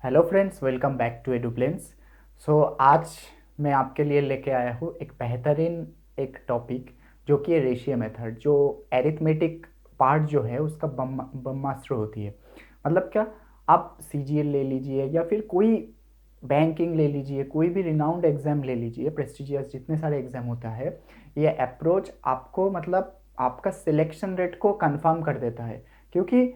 Hello friends, welcome back to Eduplans. आज मैं आपके लिए लेके आया हूँ एक बेहतरीन एक टॉपिक जो कि है रेशियो मेथड। जो एरिथमेटिक पार्ट जो है उसका ब्रह्मास्त्र होती है। मतलब क्या, आप सीजीएल ले लीजिए या फिर कोई बैंकिंग ले लीजिए, कोई भी रिनाउंड एग्जाम ले लीजिए, प्रेस्टिजियस जितने सारे एग्जाम होता है, ये अप्रोच आपको मतलब आपका सिलेक्शन रेट को कंफर्म कर देता है। क्योंकि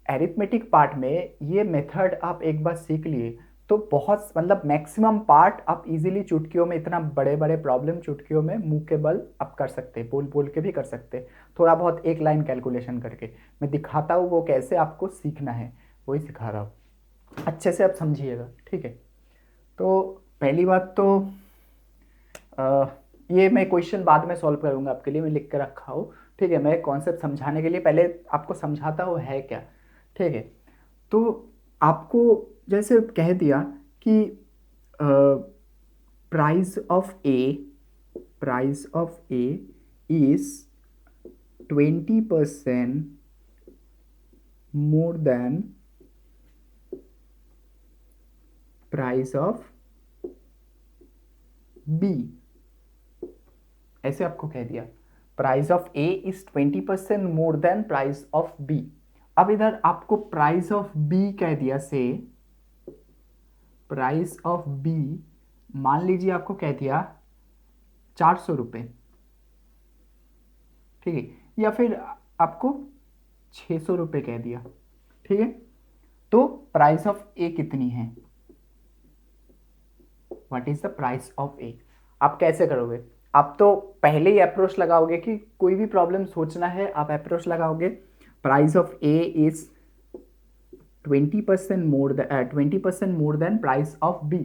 एरिथमेटिक पार्ट में ये मेथड आप एक बार सीख लिए तो बहुत मतलब मैक्सिमम पार्ट आप इजीली चुटकियों में, इतना बड़े बड़े प्रॉब्लम चुटकियों में मुंह के बल आप कर सकते हैं, बोल बोल के भी कर सकते हैं। थोड़ा बहुत एक लाइन कैलकुलेशन करके मैं दिखाता हूँ वो कैसे आपको सीखना है, वही सिखा रहा हूँ। अच्छे से आप समझिएगा, ठीक है। तो पहली बात तो अ, ये मैं क्वेश्चन बाद में सॉल्व करूंगा आपके लिए, मैं लिख के रखा हूँ। ठीक है, मैं कॉन्सेप्ट समझाने के लिए पहले आपको समझाता हूँ है क्या। ठीक है, तो आपको जैसे कह दिया कि price of A is 20% more than price of B. ऐसे आपको कह दिया price of A is 20% more than price of B. अब इधर आपको प्राइस ऑफ बी कह दिया से प्राइस ऑफ बी मान लीजिए आपको कह दिया 400 रुपये, ठीक है, या फिर आपको 600 रुपये कह दिया, ठीक है। तो प्राइस ऑफ ए कितनी है, what is the price of A. आप कैसे करोगे, आप तो पहले ही अप्रोच लगाओगे कि कोई भी प्रॉब्लम सोचना है आप अप्रोच लगाओगे। Price of A is 20% more than price of B.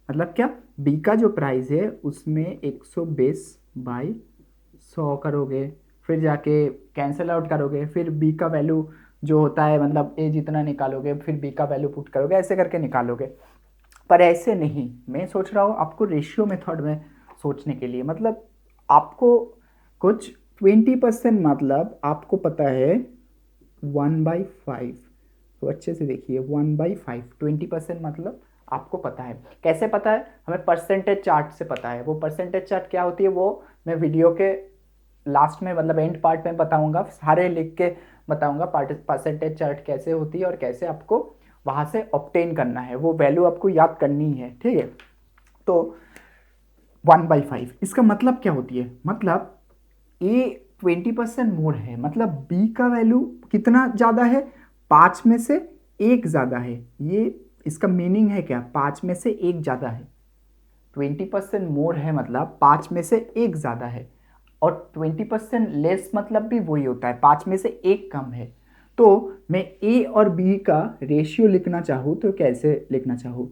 मतलब क्या, बी का जो प्राइस है उसमें 120/100 करोगे, फिर जाके कैंसिल आउट करोगे, फिर बी का वैल्यू जो होता है मतलब ए जितना निकालोगे, फिर बी का वैल्यू पुट करोगे, ऐसे करके निकालोगे। पर ऐसे नहीं, मैं सोच रहा हूँ आपको रेशियो मेथड में सोचने के लिए। मतलब आपको कुछ 20% मतलब आपको पता है 1/5। तो अच्छे से देखिए 1/5, 20% मतलब आपको पता है। कैसे पता है, हमें परसेंटेज चार्ट से पता है। वो परसेंटेज चार्ट क्या होती है वो मैं वीडियो के लास्ट में मतलब एंड पार्ट में बताऊंगा, सारे लिख के बताऊंगा परसेंटेज चार्ट कैसे होती है और कैसे आपको वहां से ऑब्टेन करना है, वो वैल्यू आपको याद करनी है, ठीक है। तो 1/5 इसका मतलब क्या होती है, मतलब ए 20% मोर है, मतलब बी का वैल्यू कितना ज़्यादा है, 5 में से 1 ज़्यादा है। ये इसका मीनिंग है क्या, 5 में से 1 ज़्यादा है। 20% मोर है मतलब 5 में से 1 ज़्यादा है, और 20% लेस मतलब भी वही होता है, 5 में से 1 कम है। तो मैं ए और बी का रेशियो लिखना चाहूँ तो कैसे लिखना चाहूँ,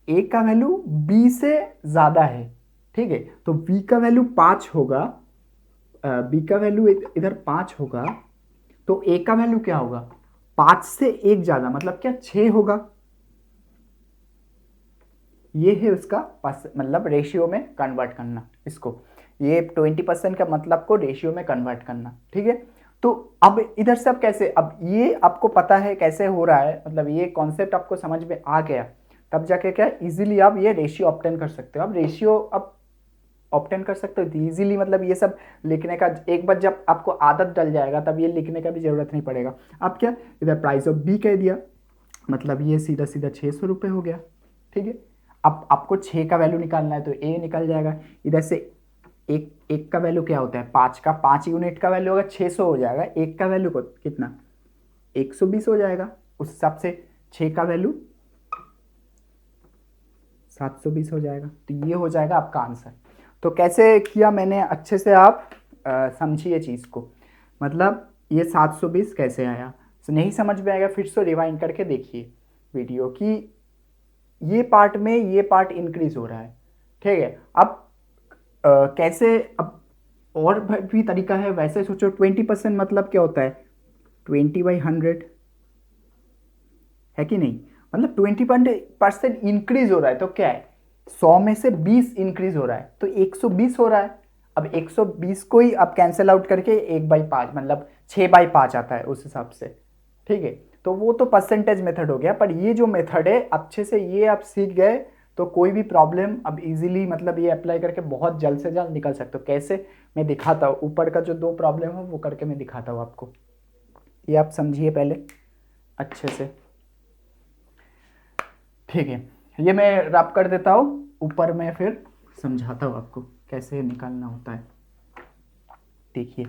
ए का वैल्यू बी से ज़्यादा है, ठीक है, तो बी का वैल्यू 5 होगा, बी का वैल्यू इधर 5 होगा, तो ए का वैल्यू क्या होगा, 5 से 1 ज़्यादा मतलब क्या, 6 होगा। ये है उसका मतलब रेशियो में कन्वर्ट करना इसको, ये 20% का मतलब को रेशियो में कन्वर्ट करना, ठीक है। तो अब इधर से अब कैसे, अब ये आपको पता है कैसे हो रहा है, मतलब ये कॉन्सेप्ट आपको समझ में आ गया, तब जाके क्या इजीली आप ये रेशियो ऑब्टेन कर सकते हो। अब रेशियो अब ऑब्टेन कर सकते हो इजीली, मतलब ये सब लिखने का एक बार जब आपको आदत डल जाएगा तब ये लिखने का भी जरूरत नहीं पड़ेगा। अब क्या, इधर प्राइस ऑफ बी कह दिया, मतलब ये सीधा सीधा 600 रुपये हो गया, ठीक है। अब आपको 6 का वैल्यू निकालना है तो ए निकल जाएगा इधर से। एक एक का वैल्यू क्या होता है, 5 का 5 यूनिट का वैल्यू होगा 600 हो जाएगा, एक का वैल्यू को कितना 120 हो जाएगा, उस हिसाब से 6 का वैल्यू 720 हो जाएगा। तो ये हो जाएगा आपका आंसर। तो कैसे किया मैंने, अच्छे से आप समझिए चीज़ को, मतलब ये 720 कैसे आया। तो नहीं समझ में आएगा फिर से रिवाइंड करके देखिए वीडियो की, ये पार्ट में ये पार्ट इंक्रीज हो रहा है, ठीक है। अब कैसे, अब और भी तरीका है, वैसे सोचो 20% मतलब क्या होता है, 20/100 है कि नहीं, मतलब 20% इंक्रीज हो रहा है तो क्या है, 100 में से 20 इंक्रीज हो रहा है तो 120 हो रहा है। अब 120 को ही आप कैंसिल आउट करके 1/5 मतलब 6/5 आता है उस हिसाब से, ठीक है। तो वो तो परसेंटेज मेथड हो गया, पर ये जो मेथड है अच्छे से ये आप सीख गए तो कोई भी प्रॉब्लम अब इजीली मतलब ये अप्लाई करके बहुत जल्द से जल्द निकल सकते हो। कैसे, मैं दिखाता हूँ, ऊपर का जो 2 प्रॉब्लम है वो करके मैं दिखाता हूँ आपको, ये आप समझिए पहले अच्छे से, ठीक है। ये मैं रब कर देता हूँ, ऊपर मैं फिर समझाता हूँ आपको कैसे निकालना होता है। देखिए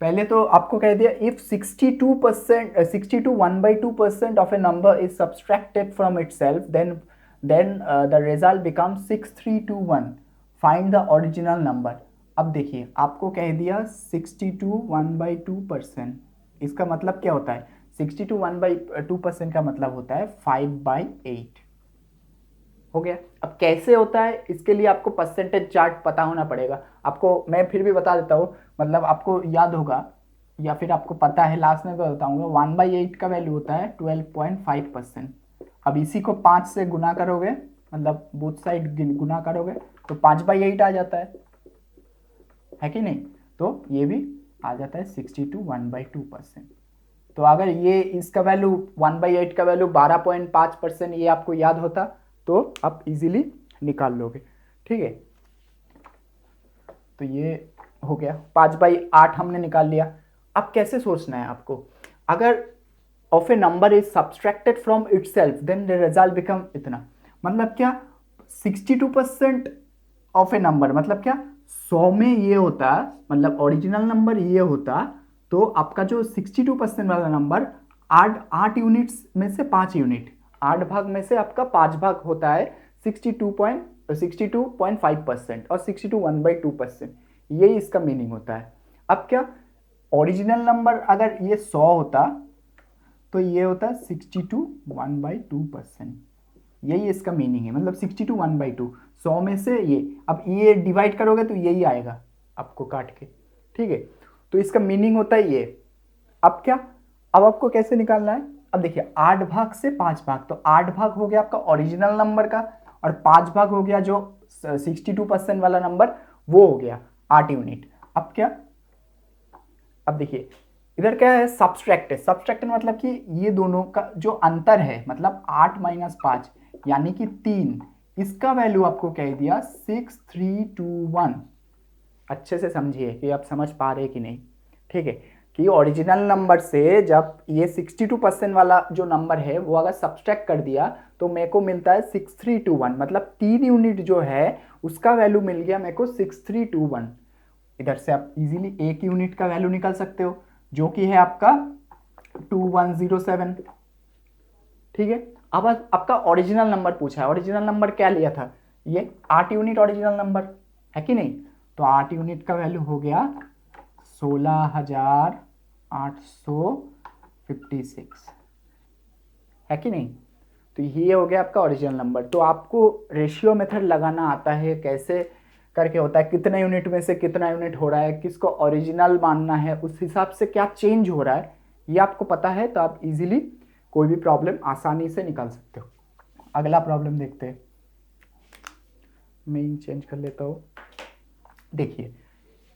पहले तो आपको कह दिया if 62% 62 1/2% of a number is subtracted from itself then the result become 6321, find the original number. अब देखिए आपको कह दिया 62 1/2%, इसका मतलब क्या होता है, 62 1/2% का मतलब होता है 5/8, हो गया। अब कैसे होता है इसके लिए आपको परसेंटेज चार्ट पता होना पड़ेगा। आपको मैं फिर भी बता देता हूँ, मतलब आपको याद होगा या फिर आपको पता है, लास्ट में भी बताऊंगा, 1/8 का वैल्यू होता है 12.5%। अब इसी को 5 से गुना करोगे, मतलब बोथ साइड गुना करोगे तो 5/8 आ जाता है कि नहीं, तो ये भी आ जाता है 62 1/2%। तो अगर ये इसका वैल्यू 1/8 का वैल्यू 12.5% ये आपको याद होता तो आप इजीली निकाल लोगे, ठीक है। तो ये हो गया 5/8 हमने निकाल लिया। अब कैसे सोचना है आपको, अगर of a number is subtracted from itself then the result become इतना, मतलब क्या 62% ऑफ ए नंबर मतलब क्या 100 में ये होता, मतलब ओरिजिनल नंबर ये होता, तो आपका जो 62% वाला नंबर 8 यूनिट्स में से 5 यूनिट, 8 भाग में से आपका 5 भाग होता है 62.5% और 62 1/2%, यही इसका मीनिंग होता है। अब क्या ओरिजिनल नंबर अगर ये 100 होता तो ये होता 62 1/2%, यही इसका मीनिंग है, मतलब 62 1/2, 100 में से ये, अब ये डिवाइड करोगे तो यही आएगा आपको काट के, ठीक है। तो इसका मीनिंग होता है ये। अब क्या, अब आपको कैसे निकालना है, अब देखिए 8 भाग से 5 भाग, तो 8 भाग हो गया आपका ओरिजिनल नंबर का और 5 भाग हो गया जो 62% वाला नंबर, वो हो गया 8 यूनिट। अब क्या, अब देखिए इधर क्या है, सब्सट्रैक्टेड, सब्सट्रैक्टेड मतलब कि ये दोनों का जो अंतर है, मतलब 8 - 5 यानी कि 3, इसका वैल्यू आपको कह दिया 6321। अच्छे से समझिए कि आप समझ पा रहे कि नहीं, ठीक है, कि ओरिजिनल नंबर से जब ये 62% वाला जो नंबर है वो अगर सब्सट्रैक्ट कर दिया तो मेरे को मिलता है 6321, मतलब 3 यूनिट जो है उसका वैल्यू मिल गया मेरे को 6321। इधर से आप इजीली 1 यूनिट का वैल्यू निकाल सकते हो जो कि है आपका 2107, ठीक है। अब आपका ओरिजिनल नंबर पूछा है, ओरिजिनल नंबर क्या लिया था, ये 8 यूनिट ओरिजिनल नंबर है कि नहीं, तो 8 यूनिट का वैल्यू हो गया 16,856, है कि नहीं। तो ये हो गया आपका ओरिजिनल नंबर। तो आपको रेशियो मेथड लगाना आता है, कैसे करके होता है, कितने यूनिट में से कितना यूनिट हो रहा है, किसको ओरिजिनल मानना है, उस हिसाब से क्या चेंज हो रहा है, ये आपको पता है तो आप इजीली कोई भी प्रॉब्लम आसानी से निकाल सकते हो। अगला प्रॉब्लम देखते हैं, मैं चेंज कर लेता हूँ। देखिए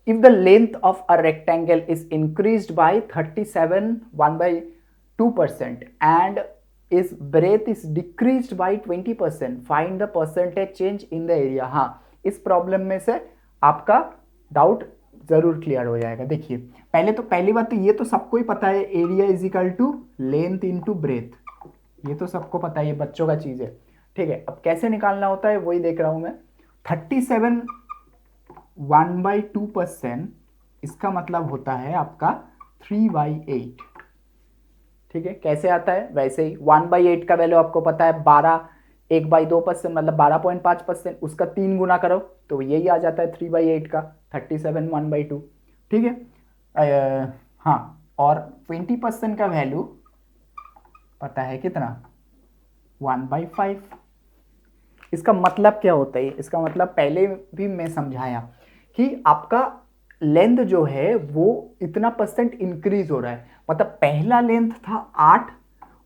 if the length of a rectangle is increased by 37 1/2% and its breadth is decreased by 20%, find the percentage change in the area। हाँ, इस प्रॉब्लम में से आपका डाउट जरूर क्लियर हो जाएगा। देखिए पहले तो पहली बात तो ये तो सबको ही पता है, area is equal to length into breadth, ये तो सबको पता है, ये बच्चों का चीज है, ठीक है। अब कैसे निकालना होता है वही देख रहा हूं मैं। 37 1/2%, इसका मतलब होता है आपका 3/8, ठीक है। कैसे आता है, वैसे ही 1/8 का वैल्यू आपको पता है 12, 1/2% मतलब 12.5%, उसका 3 गुना करो तो यही आ जाता है 3/8 का 37 1/2, ठीक है। हाँ, और 20% का वैल्यू पता है कितना, 1/5। इसका मतलब क्या होता है, इसका मतलब पहले भी मैं समझाया कि आपका लेंथ जो है वो इतना परसेंट इंक्रीज हो रहा है, मतलब पहला लेंथ था 8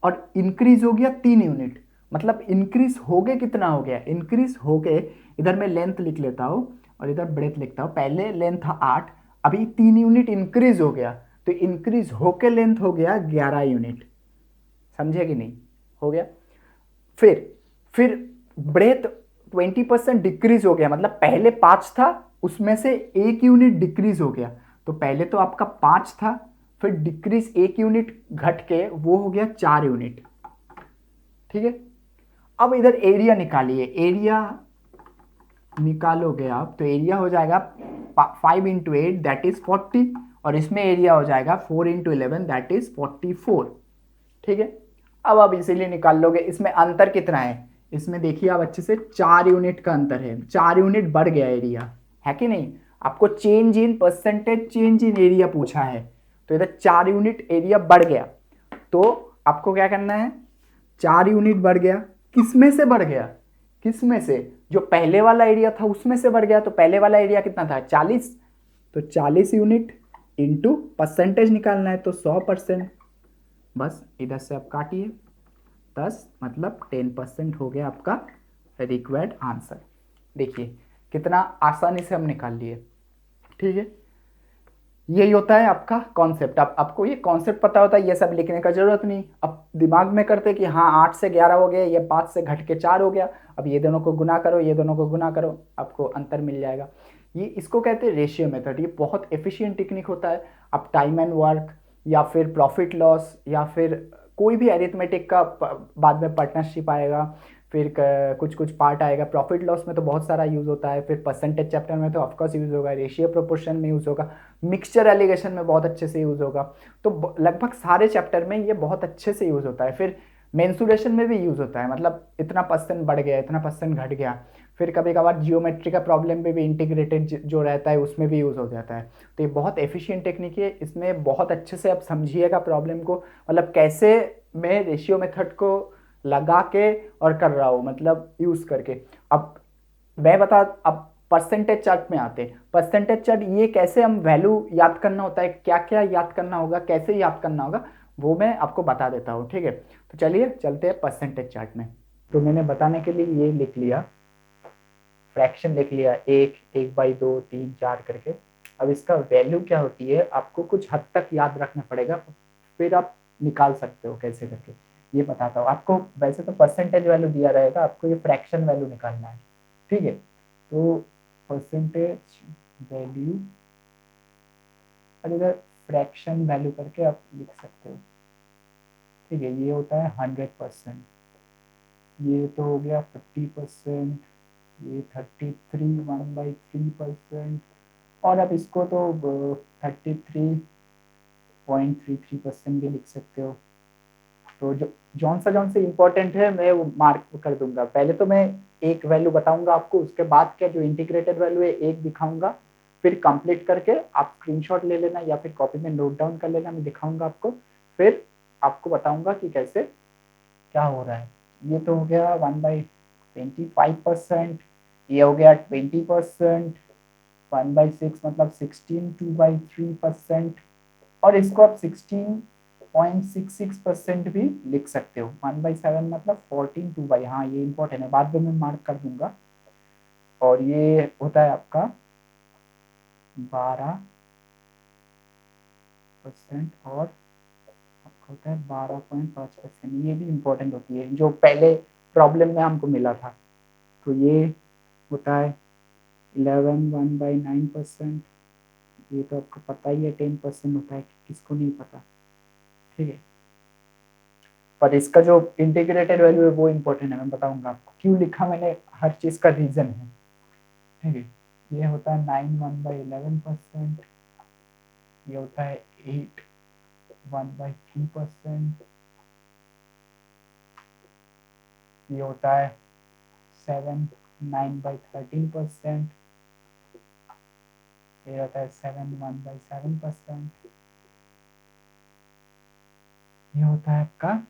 और इंक्रीज हो गया 3 यूनिट, मतलब इंक्रीज हो गए, कितना हो गया, इंक्रीज हो गए, इधर मैं लेंथ लिख लेता हूं और इधर ब्रेथ लिखता हूं। पहले लेंथ था 8, अभी 3 यूनिट इंक्रीज हो गया तो इंक्रीज होके लेंथ हो गया 11 यूनिट, समझे कि नहीं, हो गया। फिर ब्रेथ 20% डिक्रीज हो गया, मतलब पहले 5 था उसमें से 1 यूनिट डिक्रीज हो गया। तो पहले तो आपका 5 था, फिर डिक्रीज 1 यूनिट घट के वो हो गया 4 यूनिट, ठीक है। अब इधर एरिया निकालिए, एरिया निकालोगे आप तो एरिया हो जाएगा 5 इंटू 8 दैट इज 40, और इसमें एरिया हो जाएगा 4 इंटू 11 दैट इज 44, ठीक है। अब आप इसीलिए निकाल लोगे। इसमें अंतर कितना है, इसमें देखिए आप अच्छे से 4 यूनिट का अंतर है, 4 यूनिट बढ़ गया एरिया, है कि नहीं। आपको change in percentage change in area पूछा है, तो इधर 4 यूनिट एरिया बढ़ गया, तो आपको क्या करना है, 4 यूनिट बढ़ गया, किस में से बढ़ गया, किस में से, जो पहले वाला एरिया था उसमें से बढ़ गया। तो पहले वाला एरिया कितना था 40, तो 40 यूनिट इंटू परसेंटेज निकालना है तो 100%, बस इधर से आप काटिए 10 मतलब 10% हो गया आपका रिक्वायर्ड आंसर। देखिए कितना आसानी से हम निकाल लिए, ठीक है। यही होता है आपका कॉन्सेप्ट। अब आपको ये कॉन्सेप्ट पता होता है, ये सब लिखने का जरूरत नहीं। अब दिमाग में करते कि हाँ 8 से 11 हो गया, ये 5 से घट के 4 हो गया, अब ये दोनों को गुना करो, ये दोनों को गुना करो, आपको अंतर मिल जाएगा। ये इसको कहते हैं रेशियो मेथड। ये बहुत एफिशिएंट टेक्निक होता है। आप टाइम एंड वर्क या फिर प्रॉफिट लॉस या फिर कोई भी अरिथमेटिक का बाद में पार्टनरशिप आएगा, फिर कुछ कुछ पार्ट आएगा। प्रॉफिट लॉस में तो बहुत सारा यूज़ होता है, फिर परसेंटेज चैप्टर में तो ऑफकोर्स यूज़ होगा, रेशियो प्रोपोर्शन में यूज़ होगा, मिक्सचर एलिगेशन में बहुत अच्छे से यूज़ होगा। तो लगभग सारे चैप्टर में ये बहुत अच्छे से यूज़ होता है। फिर मेंसुरेशन में भी यूज़ होता है, मतलब इतना परसेंट बढ़ गया, इतना परसेंट घट गया। फिर कभी कभार जियोमेट्री का प्रॉब्लम में भी इंटीग्रेटेड जो रहता है उसमें भी यूज़ हो जाता है। तो ये बहुत एफिशिएंट टेक्निक है, इसमें बहुत अच्छे से आप समझिएगा प्रॉब्लम को, मतलब कैसे मैं रेशियो मेथड को लगा के और कर रहा हूँ, मतलब यूज़ करके। अब मैं बता, अब परसेंटेज चार्ट में आते हैं। परसेंटेज चार्ट ये कैसे हम वैल्यू याद करना होता है, क्या क्या याद करना होगा, कैसे याद करना होगा, वो मैं आपको बता देता हूँ, ठीक है। तो चलिए चलते हैं परसेंटेज चार्ट में। तो मैंने बताने के लिए ये लिख लिया, फ्रैक्शन लिख लिया, 1/2 3 4 करके। अब इसका वैल्यू क्या होती है आपको कुछ हद तक याद रखना पड़ेगा, फिर आप निकाल सकते हो कैसे करके, ये बताता हूँ आपको। वैसे तो परसेंटेज वैल्यू दिया रहेगा, आपको ये फ्रैक्शन वैल्यू निकालना है, ठीक है। तो परसेंटेज वैल्यू और इधर फ्रैक्शन वैल्यू करके आप लिख सकते हो, ठीक है। ये होता है 100%, ये तो हो गया 50%, ये 33 1/3%, और अब इसको तो 33.33% भी लिख सकते हो। तो जो जौन सा इंपॉर्टेंट है मैं वो मार्क कर दूंगा। पहले तो मैं एक वैल्यू बताऊंगा आपको, उसके बाद क्या जो इंटीग्रेटेड वैल्यू है एक दिखाऊंगा, फिर कंप्लीट करके आप स्क्रीनशॉट ले लेना या फिर कॉपी में नोट डाउन कर लेना, मैं दिखाऊंगा आपको, फिर आपको बताऊंगा कि कैसे क्या हो रहा है। ये तो हो गया 1/25%, ये हो गया 20%, 1/6 मतलब 16, 2/3%, और इसको आप 16.66% भी लिख सकते हो। 1/7 मतलब 14, 2/, हाँ ये इंपॉर्टेंट है, बाद में मैं मार्क कर दूंगा। और ये होता है आपका 12%, और आपका होता है 12.5%, ये भी इम्पोर्टेंट होती है, जो पहले प्रॉब्लम में हमको मिला था। तो ये होता है 11 1/9%, ये तो आपको पता ही है 10% होता है, किसको नहीं पता, ठीक है। पर इसका जो इंटीग्रेटेड वैल्यू है वो इम्पोर्टेंट है, मैं बताऊंगा आपको क्यों लिखा मैंने, हर चीज का रीजन है, ठीक है। ये होता है 9 1/11%, ये होता है 8 1/3%, ये होता है 7 9/13%, ये होता है 7 1/7%, ये होता है आपका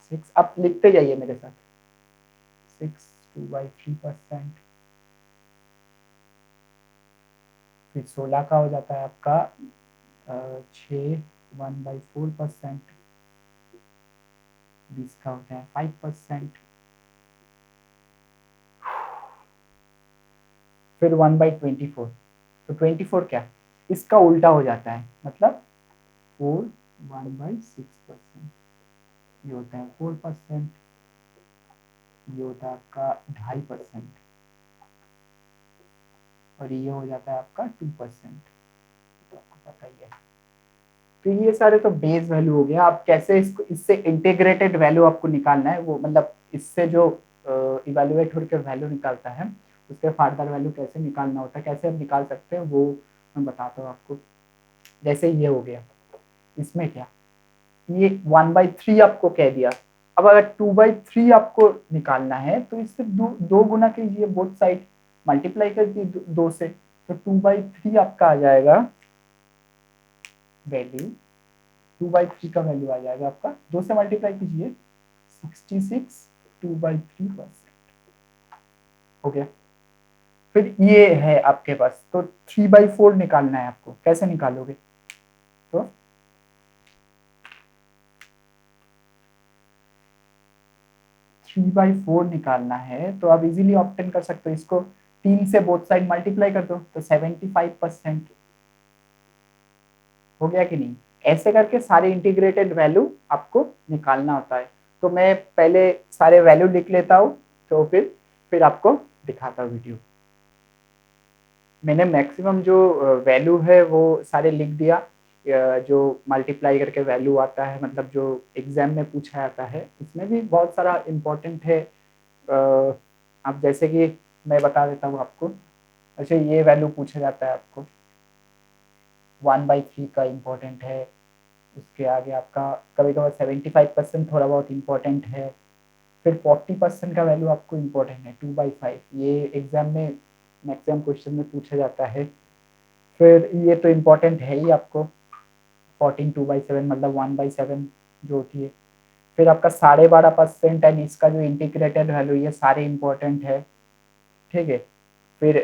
6, अब लिखते जाइए मेरे साथ, 6 2/3%, फिर 16 का हो जाता है आपका 6 1/4%, 20 का होता है 5%, फिर 1/24। तो 24 क्या, इसका उल्टा हो जाता है, मतलब 4 1/6%, ये होता है 4%, ये होता है आपका 2.5%, और ये हो जाता है आपका 2%, तो आपको पता ही है। तो ये सारे तो बेस वैल्यू हो गया। आप कैसे इसको, इससे इंटीग्रेटेड वैल्यू आपको निकालना है, वो मतलब इससे जो इवेल्युएट होकर वैल्यू निकालता है उसके फर्दर वैल्यू कैसे निकालना होता है, कैसे हम निकाल सकते हैं, वो मैं बताता हूँ आपको। जैसे ये हो गया, इसमें क्या, ये 1/3 आपको कह दिया। अब अगर 2/3 आपको निकालना है तो इससे दो गुना कीजिए, बोथ साइड मल्टीप्लाई कर दीजिए 2 से, तो 2/3 आपका आ जाएगा वैल्यू, 2/3 का वैल्यू आ जाएगा आपका, 2 से मल्टीप्लाई कीजिए 66 2/3% हो गया। फिर ये है आपके पास, तो 3/4 निकालना है आपको, कैसे निकालोगे, तो 3/4 निकालना है तो आप इजीली ऑप्टेन कर सकते हो, इसको 3 से बोथ साइड मल्टीप्लाई कर दो तो 75% हो गया कि नहीं। ऐसे करके सारे इंटीग्रेटेड वैल्यू आपको निकालना होता है। तो मैं पहले सारे वैल्यू लिख लेता हूँ, तो फिर आपको दिखाता हूँ वीडियो। मैंने मैक्सिमम जो वैल्यू है वो सारे लिख दिया, जो मल्टीप्लाई करके वैल्यू आता है, मतलब जो एग्जाम में पूछा जाता है, इसमें भी बहुत सारा इम्पोर्टेंट है। अब जैसे कि मैं बता देता हूँ आपको, अच्छा ये वैल्यू पूछा जाता है आपको, 1/3 का इम्पोर्टेंट है। उसके आगे आपका कभी कभार 75% थोड़ा बहुत इम्पोर्टेंट है। फिर 40% का वैल्यू आपको इम्पोर्टेंट है, 2/5, ये एग्जाम में मैक्सिमम क्वेश्चन में पूछा जाता है। फिर ये तो इम्पोर्टेंट है ही आपको, 14 2/7 मतलब 1/7 जो होती है। फिर आपका 12.5% एंड इसका जो इंटीग्रेटेड वैल्यू, ये सारे इम्पोर्टेंट है, ठीक है। फिर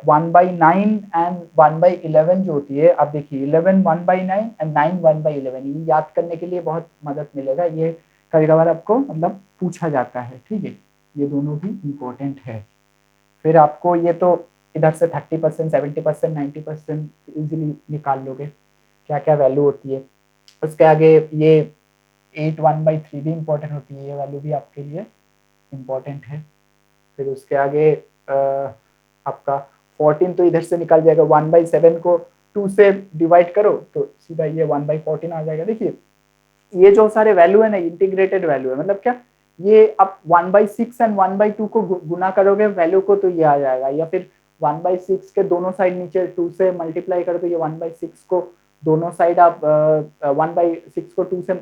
1/9 एंड 1/11 जो होती है, आप देखिए 11 1/9 एंड 9 1/11, ये याद करने के लिए बहुत मदद मिलेगा, ये कभी कभार आपको मतलब पूछा जाता है, ठीक है। ये दोनों भी इम्पोर्टेंट है। फिर आपको ये तो इधर से 30% 70% 90% इजीली निकाल लोगे, क्या क्या वैल्यू होती है। उसके आगे ये 8 1/3 भी इम्पोर्टेंट होती है, ये वैल्यू भी आपके लिए इम्पोर्टेंट है। फिर उसके आगे आपका 14 तो इधर से निकल जाएगा, 1/7 को 2 से डिवाइड करो तो सीधा ये 1/14 आ जाएगा। देखिए ये जो सारे वैल्यू है ना, इंटीग्रेटेड वैल्यू है, मतलब क्या, ये आप 1/6 एंड 1/2 को गुना करोगे वैल्यू को तो ये आ जाएगा, या फिर 1/6 के दोनों साइड नीचे 2 से मल्टीप्लाई करो तो ये 1/6 को दोनों साइड आप 1/6 को 2 से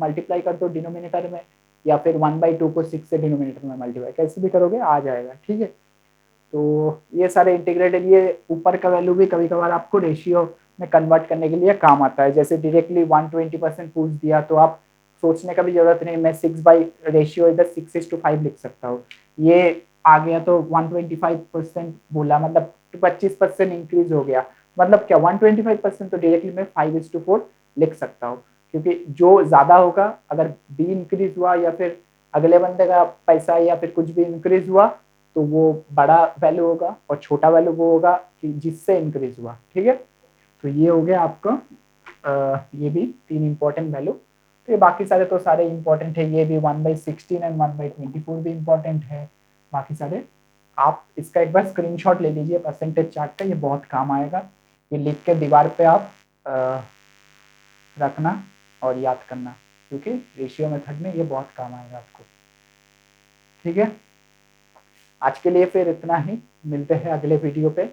मल्टीप्लाई कर दो डिनोमिनेटर में, या फिर 1/2 को 6 से डिनोमिनेटर में मल्टीप्लाई, कैसे भी करोगे आ जाएगा, ठीक है। तो ये सारे इंटीग्रेटेड, ये ऊपर का वैल्यू भी कभी कभार आपको रेशियो में कन्वर्ट करने के लिए काम आता है। जैसे डायरेक्टली 120% पूछ दिया तो आप सोचने का भी जरूरत नहीं, मैं 6 बाई रेशियो इधर 6:5 लिख सकता हूँ। ये आ गया तो 125% बोला, मतलब 25% इंक्रीज हो गया, मतलब क्या 125% तो डायरेक्टली मैं 5:4 लिख सकता हूँ, क्योंकि जो ज्यादा होगा, अगर बी इंक्रीज हुआ या फिर अगले बंदे का पैसा या फिर कुछ भी इंक्रीज हुआ तो वो बड़ा वैल्यू होगा, और छोटा वैल्यू वो होगा कि जिससे इंक्रीज हुआ, ठीक है। तो ये हो गया आपका ये भी 3 इंपॉर्टेंट वैल्यू। तो ये बाकी सारे तो सारे इंपॉर्टेंट है, ये भी 1/16 एंड 1/24 भी इंपॉर्टेंट है, बाकी सारे। आप इसका एक बार स्क्रीनशॉट ले लीजिए परसेंटेज चार्ट का, ये बहुत काम आएगा, ये लिख के दीवार पे आप रखना और याद करना, क्योंकि रेशियो मेथड में ये बहुत काम आएगा आपको, ठीक है। आज के लिए फिर इतना ही, मिलते हैं अगले वीडियो पे,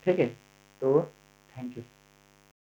ठीक है। तो थैंक यू।